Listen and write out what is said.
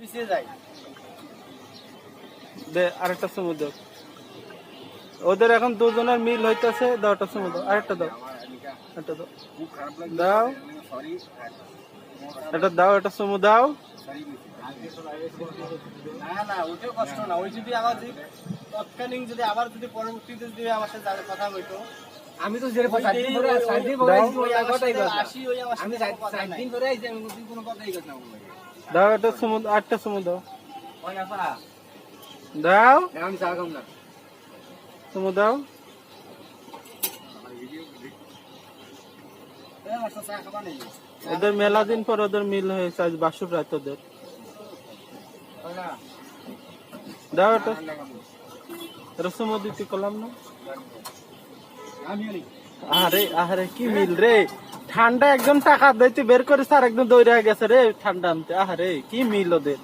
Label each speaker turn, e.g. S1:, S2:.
S1: পিছিয়ে যাই।
S2: দে আরেকটা চুমু দাও। ওদের এখন দুজনের মিল হইতেছে। দাও একটা চুমু দাও, আরেকটা দাও, একটা দাও, দাও এটা, দাও একটা চুমু দাও।
S1: না না, ওইটাও কষ্ট না। ওই যদি আমার তৎকালীন যদি আবার যদি পরবর্তীতে যদি আমার সাথে যাদের কথা বলতো, আমি তো যেরকম 7 দিন ধরে আসি, ওই আমার সাথে কথা নাই। 7 দিন ধরে আইছি, আমি কোনো কথাই কথা না বলি।
S2: দাও একটা চুমু, আরেকটা চুমু দাও, দাও
S1: আমি যাগাম না।
S2: চুমু দাও। ওদের মেলা দিন পর ওদের মিল হয়েছে, আজ বাসুর রাত ওদের। দাও এটা, এটা চুমু দিতে করলাম না। আরে আরে কি মিল রে, ঠান্ডা একদম টাকা দিতে বের করিস আর একদম দৌড়ে গেছে রে ঠান্ডা আনতে। আরে কি মিল ওদের।